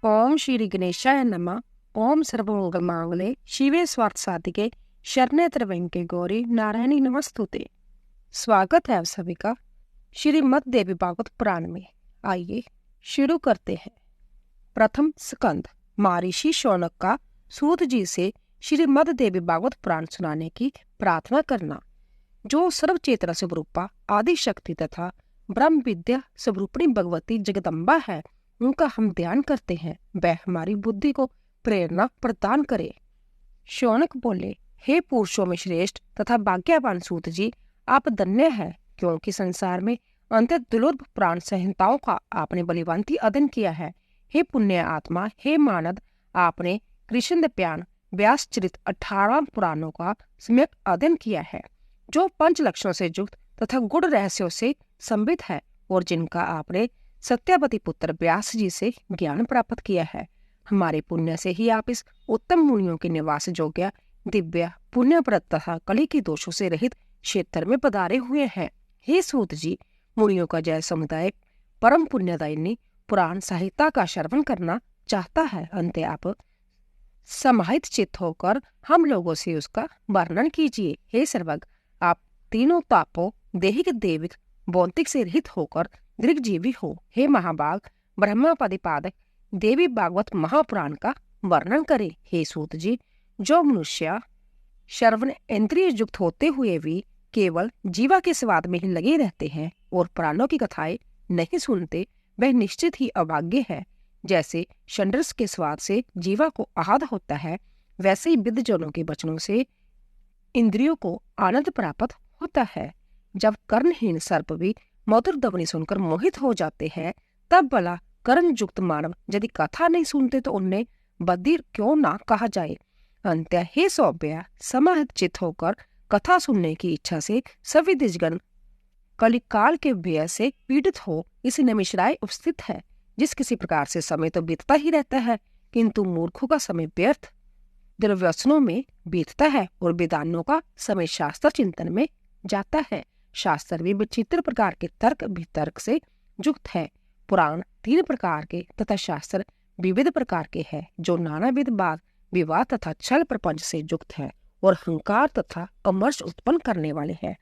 ओम श्री गणेशाय नमः। ओम सर्वमंगल मांगले शिवे स्वार्थ साधिके शरण्य त्र्यंबके गौरी नारायणी नमस्तुते। स्वागत है आप सभी का श्रीमद् देवी भागवत पुराण में। आइए शुरू करते हैं। प्रथम स्कंद। महर्षि शौनक का सूत जी से श्रीमद् देवी भागवत पुराण सुनाने की प्रार्थना करना। जो सर्वचेतना स्वरूपा आदि शक्ति तथा ब्रह्म विद्या स्वरूपिणी भगवती जगदम्बा है, उनका हम ध्यान करते हैं, वह हमारी बुद्धि को प्रेरणा प्रदान करे। शौनक बोले, हे पुरुषों में श्रेष्ठ तथा भाग्यवान सूत जी, आप धन्य हैं, क्योंकि संसार में अत्यंत दुर्लभ पुराण संहिताओं का आपने बलिवंती अध्ययन किया है। हे पुण्य आत्मा, हे मानद, आपने कृष्ण प्यान व्यास चरित 18 पुराणों का सम्यक अध्ययन किया है, जो 5 लक्षणों से युक्त तथा गुण रहस्यों से संबित है और जिनका आपने सत्यावती पुत्र व्यास जी से ज्ञान प्राप्त किया है। हमारे पुण्य से ही आप इस उत्तम मुनियों के निवास योग्य दिव्य पुण्यप्रद तथा कली के दोषों से रहित क्षेत्र में पधारे हुए हैं। हे सूत जी, मुनियों का जय समुदाय परम पुण्यदायिनी पुराण संहिता का श्रवण करना चाहता है। अंत आप समाहित चित्त होकर हम लोगों से उसका वर्णन कीजिए। हे सर्वज्ञ, आप तीनों तापों देहिक देविक भौतिक से रहित होकर दृग्जीवी हो। हे महाभाग, ब्रह्मा प्रतिपादक देवी भागवत महापुराण का वर्णन करे। हे सूत जी, जो मनुष्य श्रवण इंद्रिय युक्त होते हुए भी केवल जीवा के स्वाद में ही लगे रहते हैं और पुराणों की कथाएं नहीं सुनते, वह निश्चित ही अभाग्य है। जैसे षंडरस के स्वाद से जीवा को आहाद होता है, वैसे ही विद्वजनों के वचनों से इंद्रियों को आनंद प्राप्त होता है। जब कर्णहीन सर्प भी मधुर ध्वनि सुनकर मोहित हो जाते हैं, तब भला कर्ण युक्त मानव यदि कथा नहीं सुनते तो उन्हें बधिर क्यों ना कहा जाए। अंत्य हे सौभ्य, समाहित चित्त होकर कथा सुनने की इच्छा से सभी द्विजगण कलिकाल के भय से पीड़ित हो इस नमिश्राय उपस्थित है। जिस किसी प्रकार से समय तो बीतता ही रहता है, किंतु मूर्खों का समय व्यर्थ दुर्व्यसनों में बीतता है और विद्वानों का समय शास्त्र चिंतन में जाता है। शास्त्र भी विचित्र प्रकार के तर्क वितर्क से युक्त है। पुराण 3 प्रकार के तथा शास्त्र विविध प्रकार के हैं, जो नानाविध वाद विवाद तथा छल प्रपंच से युक्त है और अहंकार तथा अमर्ष उत्पन्न करने वाले हैं।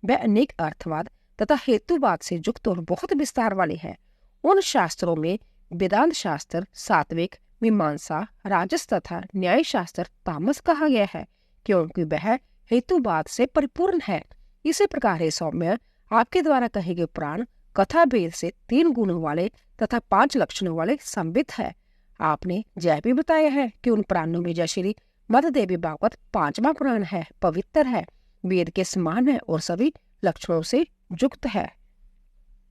वह अनेक अर्थवाद तथा हेतुवाद से युक्त और बहुत विस्तार वाले हैं। उन शास्त्रों में वेदांत शास्त्र सात्विक, मीमांसा राजस तथा न्याय शास्त्र तामस कहा गया है, क्योंकि वह हेतुवाद से परिपूर्ण है। इसी प्रकार है सौम्य, आपके द्वारा कहे गए पुराण कथा भेद से 3 गुणों वाले तथा 5 लक्षणों वाले संबित है। आपने यह भी बताया है कि उन पुराणों में जय श्री मद देवी भागवत 5वां पुराण है, पवित्र है, वेद के समान है और सभी लक्षणों से युक्त है।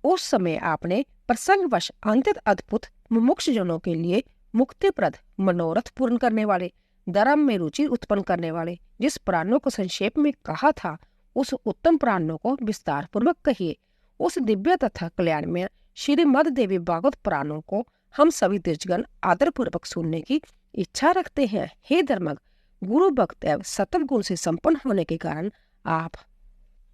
उस समय आपने प्रसंगवश अत्यंत अद्भुत मुमुक्ष जनों के लिए मुक्तिप्रद मनोरथ पूर्ण करने वाले, धर्म में रुचि उत्पन्न करने वाले जिस पुराणों को संक्षेप में कहा था, उस उत्तम पुराणों को विस्तार पूर्वक कहिए। उस दिव्य तथा कल्याणमय श्रीमद् देवी भागवत पुराणों को हम सभी द्विजगण आदर पूर्वक सुनने की इच्छा रखते हैं। हे धर्मज्ञ, गुरु भक्त एवं सतत गुण से संपन्न होने के कारण आप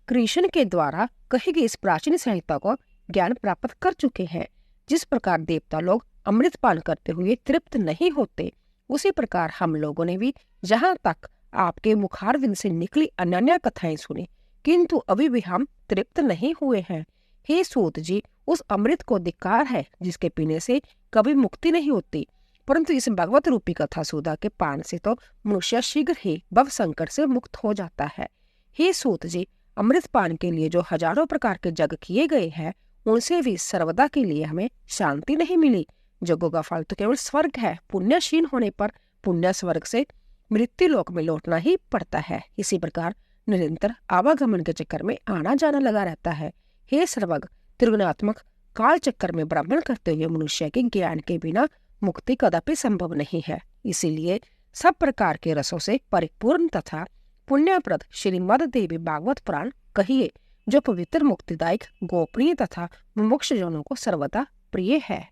कृष्ण के द्वारा कही गई इस प्राचीन संहिता को ज्ञान प्राप्त कर चुके हैं। जिस प्रकार देवता लोग अमृत पान करते हुए तृप्त नहीं होते, उसी प्रकार हम लोगों ने भी जहाँ तक आपके मुखारविंद से निकली अनन्य कथाएं सुनी, किंतु अभी भी हम तृप्त नहीं हुए हैं। हे सूत जी, उस अमृत को धिक्कार है जिसके पीने से कभी मुक्ति नहीं होती, परंतु इस भगवत रूपी कथा सुधा के पान से तो मनुष्य शीघ्र ही भव संकट से मुक्त हो जाता है। हे सूत जी, अमृत पान के लिए जो हजारों प्रकार के यज्ञ किए गए हैं, उनसे भी सर्वदा के लिए हमें शांति नहीं मिली। यज्ञों का फल तो केवल स्वर्ग है। पुण्यशील होने पर पुण्य स्वर्ग से मृत्यु लोक में लौटना ही पड़ता है। इसी प्रकार निरंतर आवागमन के चक्कर में आना जाना लगा रहता है। हे सर्वज्ञ, त्रिगुणात्मक काल चक्कर में भ्रमण करते हुए मनुष्य के ज्ञान के बिना मुक्ति कदापि संभव नहीं है। इसीलिए सब प्रकार के रसों से परिपूर्ण तथा पुण्यप्रद श्रीमद् देवी भागवत पुराण कहिए, जो पवित्र मुक्तिदायक गोपनीय तथा मुमुक्ष जनों को सर्वदा प्रिय है।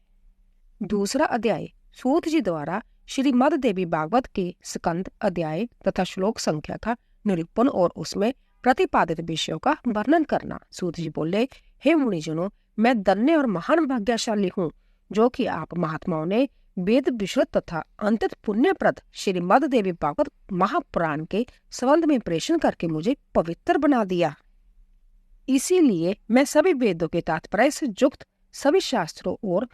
दूसरा अध्याय। सूत जी द्वारा श्रीमद् देवी भागवत के स्कंद अध्याय तथा श्लोक संख्या का निरूपण और उसमें प्रतिपादित विषयों का वर्णन करना। सूत जी बोले, हे मुनिजनों, मैं धन्य और महान भाग्यशाली हूँ जो कि आप महात्माओं ने वेद विश्रुत तथा अंतत पुण्यप्रद श्रीमद देवी भागवत महापुराण के संबंध में प्रेषण करके मुझे पवित्र बना दिया। इसीलिए मैं सभी वेदों के तात्पर्य से युक्त सभी शास्त्रों और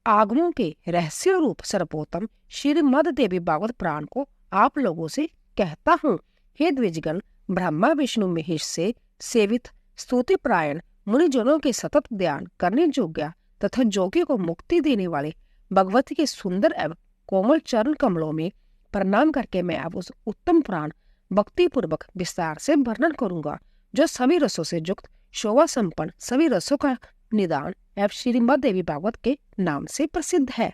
आगमों के रहस्य रूप सर्वोत्तम श्रीमद देवी भागवत पुराण को आप लोगों से कहता हूँ। हे द्विजगण, ब्रह्मा विष्णु महेश से सेवित स्तुति प्रायण मुनिजनों के सतत ध्यान करने योग्य तथा जोगी को मुक्ति देने वाले भगवती के सुंदर एवं कोमल चरण कमलों में प्रणाम करके मैं अब उस उत्तम पुराण भक्ति पूर्वक विस्तार से वर्णन करूंगा, जो सभी रसों से युक्त शोभा संपन्न सभी रसों का निदान एवं श्रीमद देवी भागवत के नाम से प्रसिद्ध है।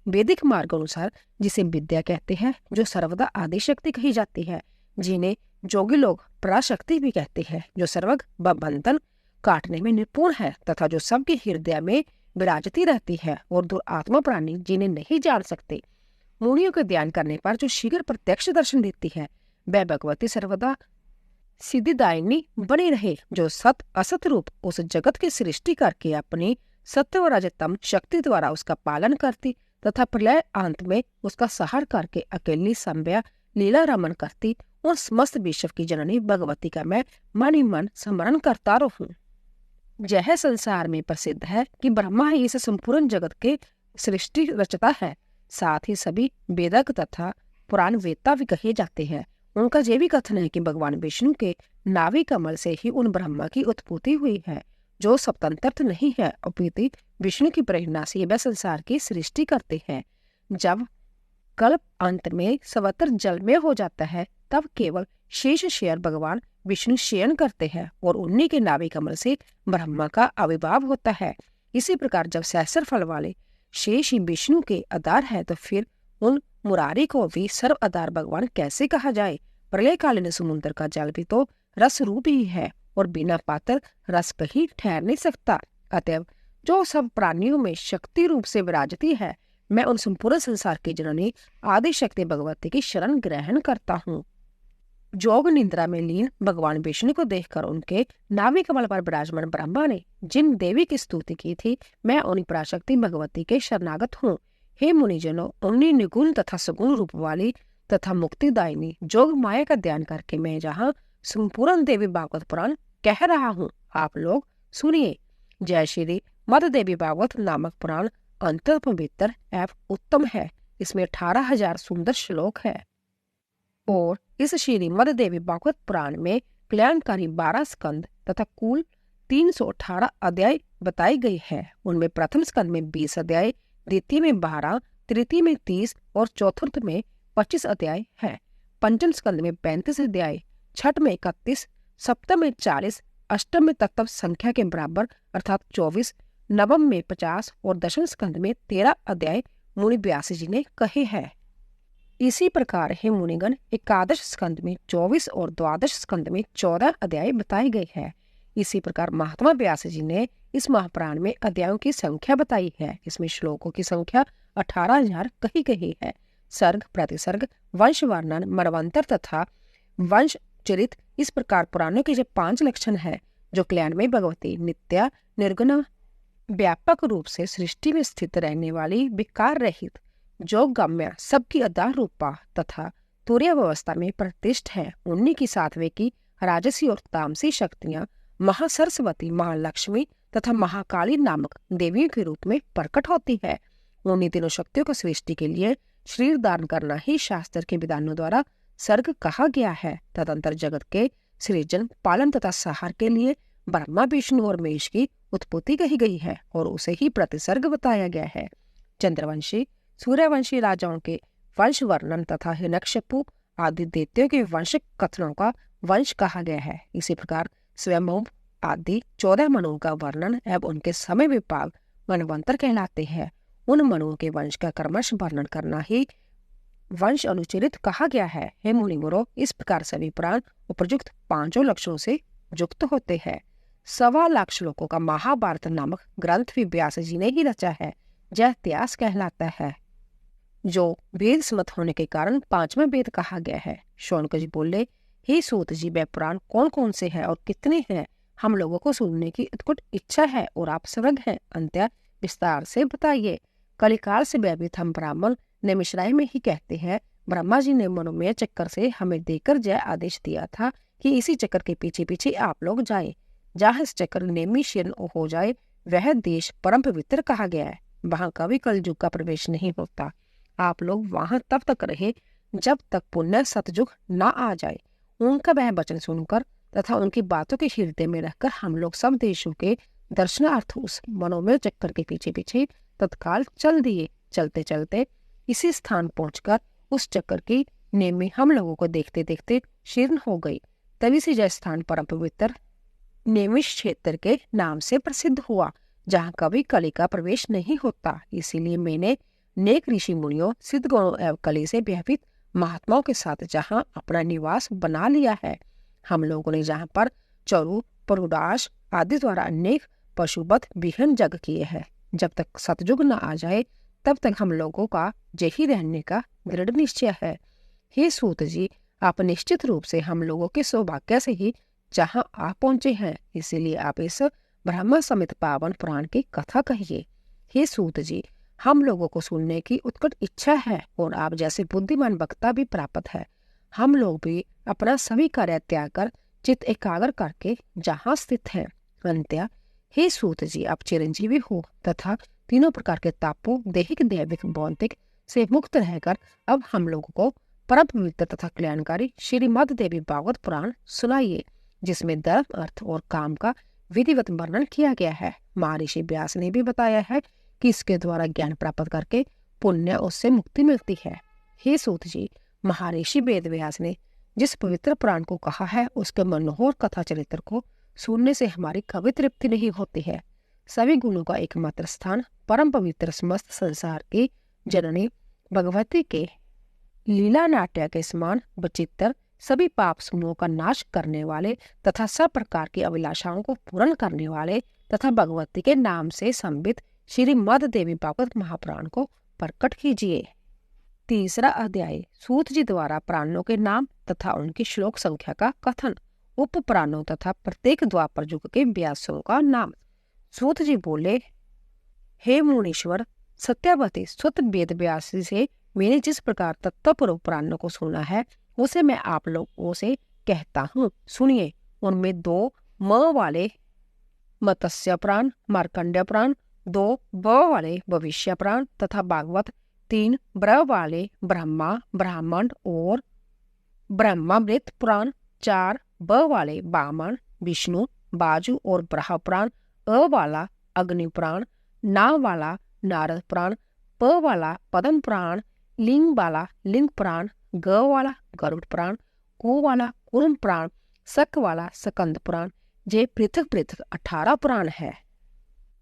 वैदिक मार्ग अनुसार जिसे विद्या कहते हैं, जो सर्वदा आदि शक्ति कही जाती है, जिन्हें जोगी लोग पराशक्ति भी कहते हैं, जो सर्वग व बंधन काटने में निपुण है तथा जो सबके हृदय में विराजती रहती है, और दुरात्मा प्राणी जिन्हें नहीं जान सकते। मुनियों के ध्यान करने पर जो शीघ्र प्रत्यक्ष दर्शन देती है, वह भगवती सर्वदा सिद्धिदायिनी बनी रहे, जो सत असत रूप उस जगत की सृष्टि करके अपनी सत्य व रजतम शक्ति द्वारा उसका पालन करती तथा प्रलय अंत में उसका सहार करके अकेली संभ्या लीला रमन करती, उन समस्त विश्व की जननी भगवती का मैं मन ही मन स्मरण करता रहूं। यह संसार में प्रसिद्ध है कि ब्रह्मा ही इस संपूर्ण जगत के सृष्टि रचता है। साथ ही सभी वेदक तथा पुराण वेदता भी कहे जाते हैं। उनका यह भी कथन है कि भगवान विष्णु के नाभि कमल से ही उन ब्रह्मा की उत्पत्ति हुई है, जो स्वतंत्र नहीं है, अपितु विष्णु की प्रेरणा से वह संसार की सृष्टि करते हैं। जब कल्प अंत में सर्वत्र जलमय हो जाता है, तब केवल शेष शेयर भगवान विष्णु शयन करते हैं और उन्हीं के नाभि कमल से ब्रह्मा का आविर्भाव होता है। इसी प्रकार जब सहस्र फल वाले शेष ही विष्णु के आधार है, तो फिर उन मुरारी को भी सर्व आधार भगवान कैसे कहा जाए। प्रलयकालीन समुद्र का जल भी तो रस रूप ही है और बिना पात्र रस पर ही ठहर नहीं सकता। अतएव जो सब प्राणियों में शक्ति रूप से विराजती है, मैं उन संपूर्ण संसार की जननी आदि शक्ति भगवती की शरण ग्रहण करता हूँ। जोग निद्रा में लीन भगवान विष्णु को देखकर उनके नाभि कमल पर विराजमान ब्रह्मा ने जिन देवी की स्तुति की थी, मैं उन्हीं पराशक्ति भगवती के शरणागत हूँ। हे मुनिजनों, उन्हीं निगुण तथा सगुण रूप वाली तथा मुक्तिदायिनी जोग माया का ध्यान करके मैं जहाँ संपूर्ण देवी भागवत पुराण कह रहा हूँ, आप लोग सुनिए। जय श्री मद देवी भागवत नामक पुराण अंतर पवित्र एवं उत्तम है। इसमें 18,000 सुंदर श्लोक है और इस श्रीमद देवी भागवत पुराण में कल्याणकारी 12 स्कंद तथा कुल 318 अध्याय बताई गई है। उनमें प्रथम स्कंद में 20 अध्याय, द्वितीय में 12, तृतीय में 30 और चौथे में 25 अध्याय है। पंचम स्कंद में 35 अध्याय, छठ में 31, सप्तम में 40, अष्टम में तत्व संख्या के बराबर अर्थात 24, नवम में 50 और दशम स्कंद में 13 अध्याय मुनि व्यास जी ने कहे हैं। इसी प्रकार हे मुनिगण, एकादश स्कंद में 24 और द्वादश स्कंद में 14 अध्याय बताए गए हैं। इसी प्रकार महात्मा व्यास जी ने इस महापुराण में अध्यायों की संख्या बताई है। इसमें श्लोकों की संख्या 18,000 कही गई है। सर्ग, प्रतिसर्ग, वंश वर्णन, मरवंतर तथा वंश चरित, इस प्रकार पुराणों के जो 5 लक्षण है, जो कल्याणमयी भगवती नित्या निर्गुण व्यापक रूप से सृष्टि में स्थित रहने वाली विकार रहित जो गम्य सबकी आधार रूपा तथा तुर्य व्यवस्था में प्रतिष्ठ है, उन्हीं की 7वें की राजसी और तामसी शक्तियां महासरस्वती, महालक्ष्मी तथा महाकाली नामक देवियों के रूप में प्रकट होती है। उन्हीं तीनों शक्तियों को सृष्टि के लिए शरीर दान करना ही शास्त्र के विधानों द्वारा सर्ग कहा गया है। तदंतर जगत के सृजन, पालन तथा सहार के लिए ब्रह्मा, विष्णु और महेश की उत्पत्ति कही गई है और उसे ही प्रतिसर्ग बताया गया है। चंद्रवंशी, सूर्यवंशी राजाओं के वंश वर्णन तथा हिरण्यकशिपु आदि दैत्यों के वंश कथनों का वंश कहा गया है। इसी प्रकार स्वयंभू आदि 14 मनुओं का वर्णन एवं उनके समय विभाग मनवंतर कहलाते हैं। उन मनुओं के वंश का कर्मश वर्णन करना ही वंश अनुचरित कहा गया है। हे मुनिमुरो, इस प्रकार सभी पुराण उपयुक्त 5 लक्षणों से युक्त होते हैं। 1.25 लाख श्लोकों का महाभारत नामक ग्रंथ भी व्यास जी ने ही रचा है। यह इतिहास कहलाता है, जो वेद सम्मत होने के कारण 5वां वेद कहा गया है। शौनक जी बोले, हे सूत जी, वह पुराण कौन कौन से हैं और कितने हैं? हम लोगों को सुनने की उत्कट इच्छा है और आप सर्वज्ञ हैं। अंत्य विस्तार से बताइए। कलिकाल से भयभीत हम ब्राह्मण नैमिषारण्य में ही कहते हैं, ब्रह्मा जी ने मनोमय चक्कर से हमें देकर यह आदेश दिया था कि इसी चक्कर के पीछे पीछे आप लोग जाए। जहाँ इस चक्कर नैमिषारण्य हो जाए वह देश परम पवित्र कहा गया है। वहां कभी कलयुग का प्रवेश नहीं होता। आप लोग वहां तब तक रहे जब तक पुण्य सतयुग ना आ जाए। उनका वह वचन सुनकर तथा उनकी बातों के हृदय में रहकर हम लोग सब देशों के दर्शनार्थ उस मनोमय चक्कर के पीछे पीछे तत्काल चल दिए। चलते चलते इसी स्थान पहुंचकर उस चक्कर की नेमी हम लोगों को देखते देखते शीर्ण हो गई। तभी से यह स्थान परम पवित्र नेमिष क्षेत्र के नाम से प्रसिद्ध हुआ, जहाँ कभी कली का प्रवेश नहीं होता। इसीलिए मैंने नेक ऋषि मुनियों, सिद्ध गुणों एवं कली से भयभीत महात्माओं के साथ जहाँ अपना निवास बना लिया है। हम लोगों ने जहाँ पर चरु, परुदास आदि द्वारा अनेक पशुवत विहन जग किए हैं। जब तक सतयुग न आ जाए तब तक हम लोगों का यही रहने का दृढ़ निश्चय है। हे सूत जी, आप निश्चित रूप से हम लोगों के सौभाग्य से ही जहाँ आप पहुंचे हैं, इसीलिए आप इस ब्रह्म समित पावन पुराण की कथा कहिए। हे सूत जी, हम लोगों को सुनने की उत्कट इच्छा है और आप जैसे बुद्धिमान वक्ता भी प्राप्त है। हम लोग भी अपना सभी कार्य त्याग कर चित्त एकाग्र करके जहाँ स्थित हैं। अंत्य, हे सूत जी, आप चिरंजीवी हो तथा तीनों प्रकार के तापों दैहिक, दैविक, भौतिक से मुक्त रहकर अब हम लोगों को परम पवित्र तथा कल्याणकारी श्रीमद् देवी भागवत पुराण सुनाइए, जिसमें धर्म, अर्थ और काम का विधिवत वर्णन किया गया है। महर्षि व्यास ने भी बताया है कि इसके द्वारा ज्ञान प्राप्त करके पुण्य उससे मुक्ति मिलती है। हे सूत जी, महर्षि वेद व्यास ने जिस पवित्र पुराण को कहा है उसके मनोहर कथा चरित्र को सुनने से हमारी कभी तृप्ति नहीं होती है। सभी गुणों का एकमात्र स्थान, परम पवित्र समस्त संसार की जननी भगवती के लीला नाट्य के समान बचित्र, सभी पाप समूहों का नाश करने वाले तथा सब प्रकार की अभिलाषाओं को पूर्ण करने वाले तथा भगवती के नाम से संबित श्रीमद् देवी भागवत महापुराण को प्रकट कीजिए। तीसरा अध्याय, सूत जी द्वारा प्राणों के नाम तथा उनकी श्लोक संख्या का कथन। उप प्राणों तथा प्रत्येक द्वापर युग के व्यासों का नाम। सूत जी बोले, हे मुनीश्वर, सत्यावती सुत वेद व्यास से मैंने जिस प्रकार तत्वपूर्व पुराणों को सुना है उसे मैं आप लोगों से कहता हूँ, सुनिए। उनमें 2 म वाले मत्स्य प्राण, मार्कंड्य प्राण, 2 ब वाले भविष्य प्राण तथा भागवत, 3 ब्र वाले ब्रह्मा, ब्राह्मण और ब्रह्मामृत पुराण, 4 ब वाले वामन, विष्णु, बाजू और ब्रह प्राण, अ वाला अग्नि प्राण, ना वाला नारद प्राण, प वाला पद्म प्राण, लिंग वाला लिंग प्राण, ग वाला गरुड़ प्राण, को वाला कुर्म प्राण, सक वाला सकंद पुराण। जे पृथक पृथक 18 पुराण है।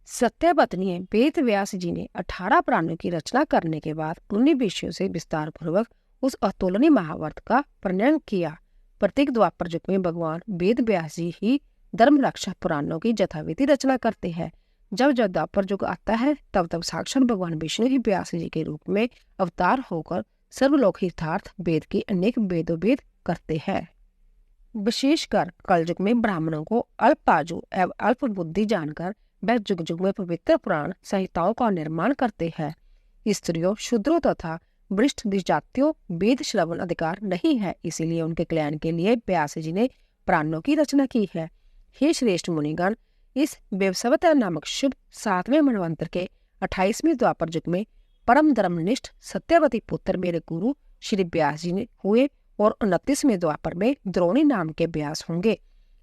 सत्यवतनीय वेद व्यास जी ने 18 पुराणों की रचना करने के बाद उन्हीं विषयों से विस्तार पूर्वक उस अतुलनीय महाभारत का प्रणयन किया। प्रत्येक द्वापर युग में भगवान वेद व्यास जी ही धर्म रक्षा पुराणों की यथाविधि रचना करते हैं। जब जब द्वापर युग आता है तब तब साक्षात भगवान विष्णु ही व्यास जी के रूप में अवतार होकर सर्वलोक हितार्थ वेद की अनेक वेदोवेद करते हैं। विशेषकर कलयुग में ब्राह्मणों को अल्पाजु एवं अल्प बुद्धि जानकर वह युग युग में पवित्र पुराण संहिताओं का निर्माण करते हैं। स्त्रियों, शूद्रों तथा वरिष्ठ जातियों वेद श्रवण अधिकार नहीं है, इसीलिए उनके कल्याण के लिए व्यास जी ने पुराणों की रचना की है। हे श्रेष्ठ मुनिगण, इस वेवस्वता नामक शुभ 7वें मनवंतर के 28वें द्वापर युग में परम धर्मनिष्ठ सत्यवती पुत्र मेरे गुरु श्री व्यास जी ने हुए और 29वें द्वापर में द्रोणी नाम के व्यास होंगे।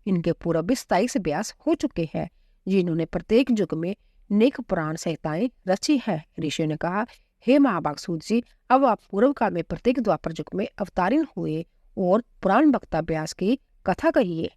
इनके पूर्व भी 27 व्यास हो चुके हैं, जिन्होंने प्रत्येक युग में नेक पुराण संहिताएं रची है। ऋषियों ने कहा, हे महाभाग सूत जी, अब आप पूर्व काल में प्रत्येक द्वापर युग में अवतारित हुए और पुराण वक्ता व्यास की कथा कहिए।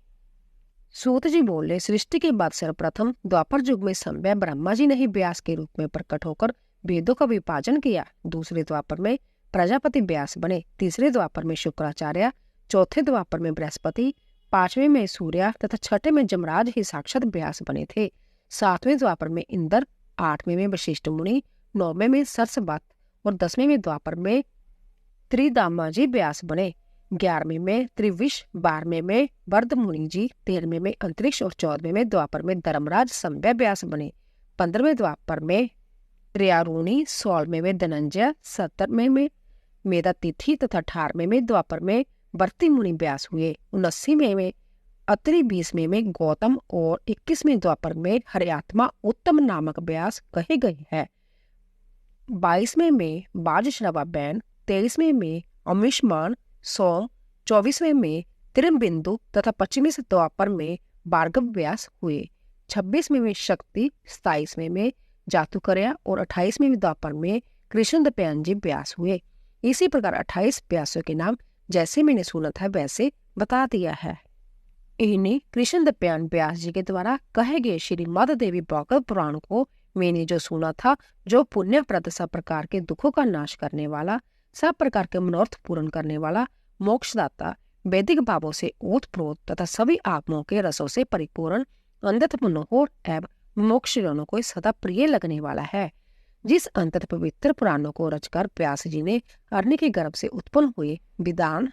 सूत जी बोले, सृष्टि के बाद सर्वप्रथम द्वापर युग में संभव ब्रह्मा जी ने ही व्यास के रूप में प्रकट होकर वेदों का विभाजन किया। दूसरे द्वापर में प्रजापति व्यास बने, तीसरे द्वापर में शुक्राचार्य, चौथे द्वापर में बृहस्पति, 5वें में सूर्य तथा 6ठे में जमराज ही साक्षात व्यास बने थे। 7वें द्वापर में इंद्र, 8वें में वशिष्ठ मुनि, 9वें में सरसवत और 10वें में द्वापर में त्रिदामाजी व्यास बने। 11वें में त्रिविश, 12वें में वर्ध मुनि जी, 13वें में अंतरिक्ष और 14वें में द्वापर में धर्मराज संभव व्यास बने। 15वें द्वापर में त्रियारुणी, 16वें में धनंजय, 17वें में मेधातिथि तथा 18वें में द्वापर में वर्ती मुनि व्यास हुए। 79वें में अत्रि, 20वें में गौतम और 21वें द्वापर में हरियात्मा उत्तम नामक व्यास कहे गए हैं। 22वें में बाजश्रवा बैन, 23वें में अमिष्मान सोम, 24वें में तिरम्बिंदु तथा 25वें द्वापर में भार्गव व्यास हुए। 26वें में शक्ति, 27वें में जातुकर्या और 28वें द्वापर में कृष्णद्वैपायन जी व्यास हुए। इसी प्रकार 28 व्यासों के नाम जैसे मैंने सुना था वैसे बता दिया है। इन्हीं कृष्णद्वैपायन व्यास जी के द्वारा कहे गए श्रीमद् देवी भागवत पुराण को मैंने जो सुना था, जो पुण्यप्रद सब प्रकार के दुखों का नाश करने वाला, सब प्रकार के मनोरथ पूर्ण करने वाला, मोक्षदाता, वैदिक भावों से ओतप्रोत तथा सभी आत्माओं के रसों से परिपूर्ण, अंतत मनोहर एवं मोक्षजनों को सदा प्रिय लगने वाला है, जिस अंतत पवित्र पुराणों को रचकर व्यास जी ने अग्नि के गर्भ से उत्पन्न हुए विद्वान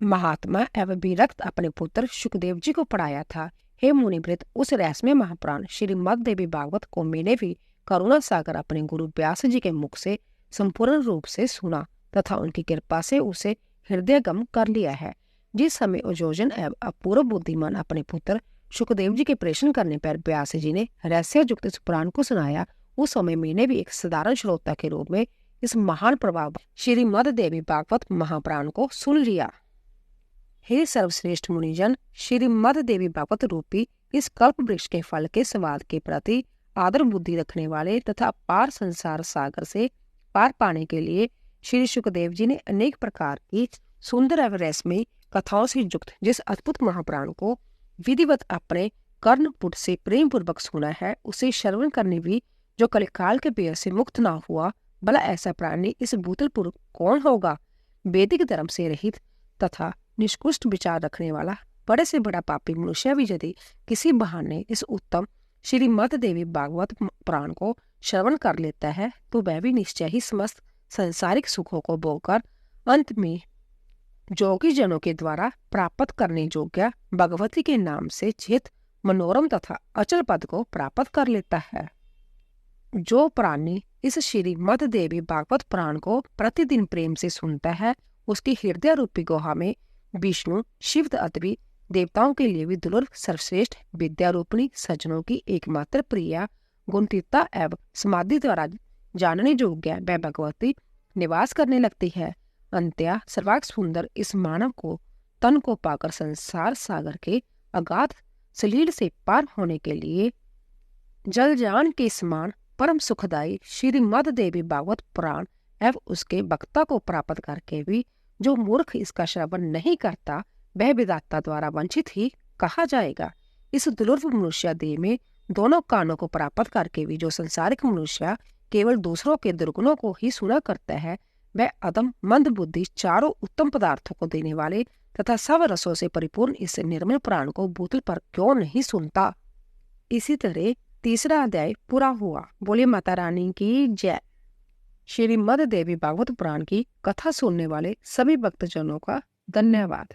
महात्मा एवं विरक्त अपने पुत्र सुखदेव जी को पढ़ाया था। हे मुनिवृत्त, उस रहस्यमय महापुराण श्रीमद् देवी भागवत को मैंने भी करुणा सागर अपने गुरु व्यास जी के मुख से संपूर्ण रूप से सुना तथा उनकी कृपा से उसे हृदयगम कर लिया है। जिस समय उज्जोजन एवं अपूर्व बुद्धिमान अपने पुत्र सुखदेव जी के प्रेषण करने पर व्यास जी ने रहस्य युक्त इस पुराण को सुनाया, उस समय मैंने भी एक साधारण श्रोता के रूप में इस महान प्रभाव श्रीमद् देवी भागवत महापुराण को सुन लिया। हे सर्वश्रेष्ठ मुनिजन, श्रीमद् देवी भागवत रूपी इस कल्प वृक्ष के फल के स्वाद के प्रति आदर बुद्धि रखने वाले तथा पार संसार सागर से पार पाने के लिए श्री सुखदेव जी ने अनेक प्रकार की सुंदर एवं रहस्यमयी कथाओं से युक्त जिस अद्भुत महापुराण को विधिवत अपने कर्णपुट से प्रेम पूर्वक सुना है, उसे श्रवण करने भी जो कलिकाल के बेर से मुक्त ना हुआ, भला ऐसा प्राणी इस भूतलपुर कौन होगा। वैदिक धर्म से रहित तथा निष्कृष्ट विचार रखने वाला बड़े से बड़ा पापी मनुष्य भी यदि किसी बहाने इस उत्तम श्रीमद् देवी भागवत पुराण को श्रवण कर लेता है, तो वह भी निश्चय ही समस्त सांसारिक सुखों को भोगकर अंत में जोगी जनों के द्वारा प्राप्त करने योग्य भगवती के नाम से चित मनोरम तथा अचल पद को प्राप्त कर लेता है। जो प्राणी इस श्रीमद् देवी भागवत पुराण को प्रतिदिन प्रेम से सुनता है, उसकी हृदय रूपी गुहा में विष्णु, शिव आदि देवताओं के लिए भी दुर्लभ सर्वश्रेष्ठ विद्यारूपिणी सज्जनों की एकमात्र प्रिया गुणतीता एवं समाधि द्वारा जानने योग्य वह भगवती निवास करने लगती है। अंत्या सर्वांग सुंदर इस मानव को तन को पाकर संसार सागर के अगाध सलील से पार होने के लिए जलजान के समान परम सुखदायी श्रीमद् देवी भागवत पुराण एवं उसके वक्ता को प्राप्त करके भी जो मूर्ख इसका श्रवण नहीं करता, वह विधाता द्वारा वंचित ही कहा जाएगा। इस दुर्लभ मनुष्य देह में दोनों कानों को प्राप्त करके भी जो संसारिक मनुष्य केवल दूसरों के दुर्गुणों को ही सुना करता है, वह अदम मंद बुद्धि चारों उत्तम पदार्थों को देने वाले तथा सब रसों से परिपूर्ण इस निर्मल पुराण को भूतल पर क्यों नहीं सुनता। इसी तरह तीसरा अध्याय पूरा हुआ। बोले माता रानी की जय। श्रीमद् देवी भागवत पुराण की कथा सुनने वाले सभी भक्तजनों का धन्यवाद।